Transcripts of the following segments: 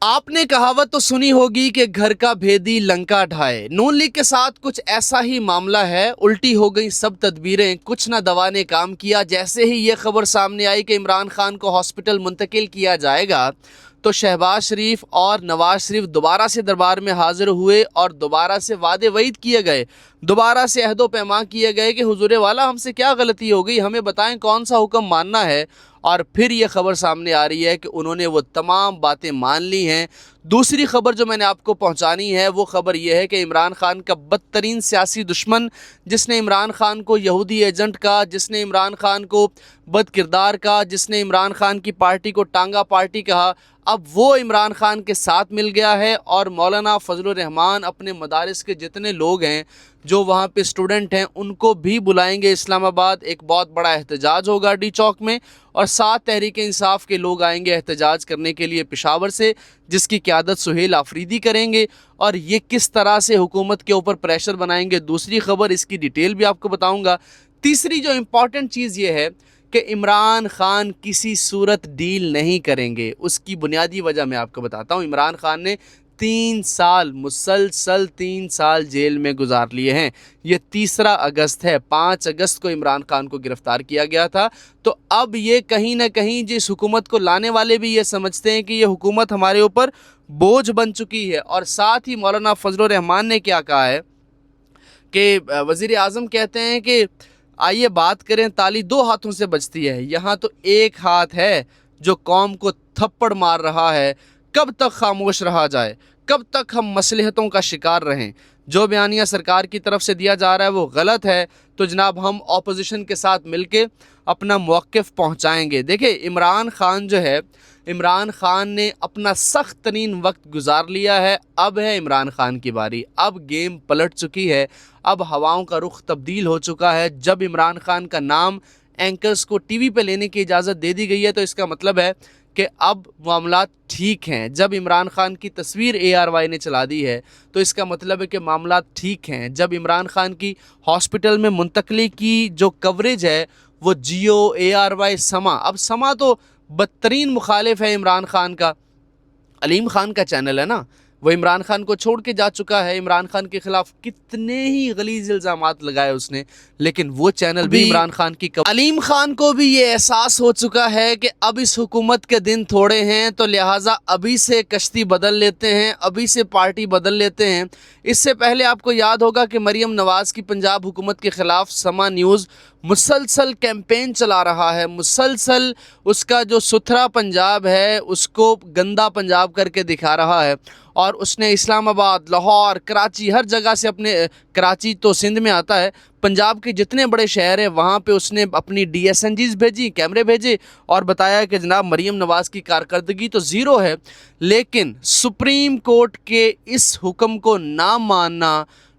आपने कहावत तो सुनी होगी कि घर का भेदी लंका ढाए। नून लीग के साथ कुछ ऐसा ही मामला है। उल्टी हो गई सब तदबीरें, कुछ ना दवा ने काम किया। जैसे ही ये खबर सामने आई कि इमरान खान को हॉस्पिटल मुंतकिल किया जाएगा तो शहबाज शरीफ और नवाज शरीफ दोबारा से दरबार में हाजिर हुए और दोबारा से वादे वईद किए गए, दोबारा से अहदो पैमा किए गए कि हुजूर वाला हमसे क्या गलती हो गई, हमें बताएं कौन सा हुक्म मानना है। और फिर ये खबर सामने आ रही है कि उन्होंने वो तमाम बातें मान ली हैं। दूसरी खबर जो मैंने आपको पहुंचानी है वो खबर ये है कि इमरान खान का बदतरीन सियासी दुश्मन, जिसने इमरान खान को यहूदी एजेंट का, जिसने इमरान खान को बद किरदार का, जिसने इमरान खान की पार्टी को टांगा पार्टी कहा, अब वो इमरान खान के साथ मिल गया है। और मौलाना फजलुर रहमान अपने मदारिस के जितने लोग हैं जो वहाँ पे स्टूडेंट हैं उनको भी बुलाएंगे इस्लामाबाद। एक बहुत बड़ा एहतजाज होगा डी चौक में और 7 तहरीक इंसाफ के लोग आएंगे एहतजाज करने के लिए पेशावर से, जिसकी क़यादत सुहेल आफरीदी करेंगे। और ये किस तरह से हुकूमत के ऊपर प्रेशर बनाएंगे, दूसरी खबर, इसकी डिटेल भी आपको बताऊँगा। तीसरी जो इम्पॉर्टेंट चीज़ ये है कि इमरान खान किसी सूरत डील नहीं करेंगे। उसकी बुनियादी वजह मैं आपको बताता हूँ। इमरान खान ने 3 साल मुसलसल 3 साल जेल में गुजार लिए हैं। ये 3 अगस्त है। 5 अगस्त को इमरान खान को गिरफ्तार किया गया था। तो अब ये कहीं ना कहीं जिस हुकूमत को लाने वाले भी ये समझते हैं कि ये हुकूमत हमारे ऊपर बोझ बन चुकी है। और साथ ही मौलाना फजलुर रहमान ने क्या कहा है कि वज़ीर आज़म कहते हैं कि आइए बात करें, ताली 2 हाथों से बजती है, यहाँ तो एक हाथ है जो कौम को थप्पड़ मार रहा है। कब तक खामोश रहा जाए, कब तक हम मसलहतों का शिकार रहें। जो बयानिया सरकार की तरफ से दिया जा रहा है वो गलत है, तो जनाब हम अपोजिशन के साथ मिलके अपना मौक़िफ़ पहुँचाएँगे। देखिए इमरान खान जो है, इमरान खान ने अपना सख्त तरीन वक्त गुजार लिया है। अब है इमरान खान की बारी। अब गेम पलट चुकी है, अब हवाओं का रुख तब्दील हो चुका है। जब इमरान खान का नाम एंकर्स को टीवी पे लेने की इजाज़त दे दी गई है तो इसका मतलब है कि अब मामलात ठीक हैं। जब इमरान खान की तस्वीर ARY ने चला दी है तो इसका मतलब है कि मामलात ठीक हैं। जब इमरान खान की हॉस्पिटल में मुंतकली की जो कवरेज है वो जियो, ARY, समा, अब समा तो बदतरीन मुखालिफ है इमरान खान का। अलीम खान का चैनल है ना, वो इमरान खान को छोड़ के जा चुका है। इमरान खान के खिलाफ कितने ही गलीज इल्ज़ामात लगाए उसने, लेकिन वो चैनल भी इमरान खान की अलीम खान को भी ये एहसास हो चुका है कि अब इस हुकूमत के दिन थोड़े हैं, तो लिहाजा अभी से कश्ती बदल लेते हैं, अभी से पार्टी बदल लेते हैं। इससे पहले आपको याद होगा कि मरीम नवाज़ की पंजाब हुकूमत के ख़िलाफ़ समा न्यूज़ मुसलसल कैंपेन चला रहा है। मुसलसल उसका जो सुथरा पंजाब है उसको गंदा पंजाब करके दिखा रहा है। और उसने इस्लामाबाद, लाहौर, कराची, हर जगह से अपने, कराची तो सिंध में आता है, पंजाब के जितने बड़े शहर हैं वहाँ पे उसने अपनी DSNGs भेजी, कैमरे भेजे और बताया कि जनाब मरीम नवाज़ की कारकर्दगी तो ज़ीरो है। लेकिन सुप्रीम कोर्ट के इस हुक्म को ना मानना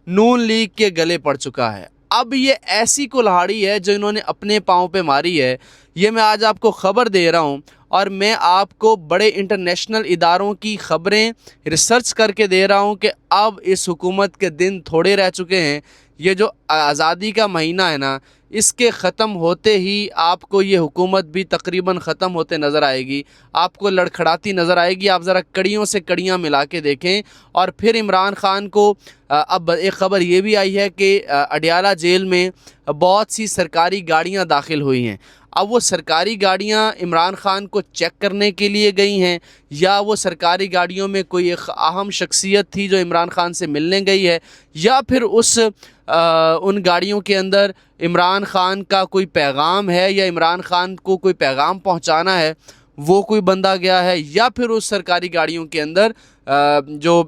नून लीग के गले पड़ चुका है। अब ये ऐसी कुल्हाड़ी है जो इन्होंने अपने पाँव पे मारी है। ये मैं आज आपको ख़बर दे रहा हूँ और मैं आपको बड़े इंटरनेशनल इदारों की ख़बरें रिसर्च करके दे रहा हूँ कि अब इस हुकूमत के दिन थोड़े रह चुके हैं। ये जो आज़ादी का महीना है ना, इसके ख़त्म होते ही आपको ये हुकूमत भी तकरीबन ख़त्म होते नज़र आएगी, आपको लड़खड़ाती नज़र आएगी। आप ज़रा कड़ियों से कड़ियाँ मिला के देखें। और फिर इमरान खान को अब एक ख़बर ये भी आई है कि अडियाला जेल में बहुत सी सरकारी गाड़ियाँ दाखिल हुई हैं। अब वो सरकारी गाड़ियाँ इमरान खान को चेक करने के लिए गई हैं या वो सरकारी गाड़ियों में कोई एक अहम शख्सियत थी जो इमरान खान से मिलने गई है, या फिर उन गाड़ियों के अंदर इमरान खान का कोई पैगाम है या इमरान खान को कोई पैगाम पहुंचाना है, वो कोई बंदा गया है, या फिर उस सरकारी गाड़ियों के अंदर जो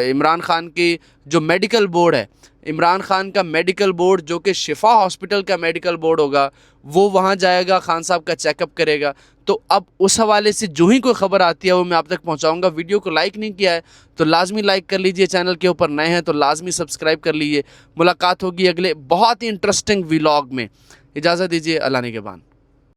इमरान खान की जो मेडिकल बोर्ड है, इमरान खान का मेडिकल बोर्ड जो कि शिफा हॉस्पिटल का मेडिकल बोर्ड होगा, वो वहाँ जाएगा, खान साहब का चेकअप करेगा। तो अब उस हवाले से जो ही कोई ख़बर आती है वो मैं आप तक पहुँचाऊँगा। वीडियो को लाइक नहीं किया है तो लाजमी लाइक कर लीजिए, चैनल के ऊपर नए हैं तो लाजमी सब्सक्राइब कर लीजिए। मुलाकात होगी अगले बहुत ही इंटरेस्टिंग व्लॉग में। इजाज़त दीजिए, अल्लाह निगहबान।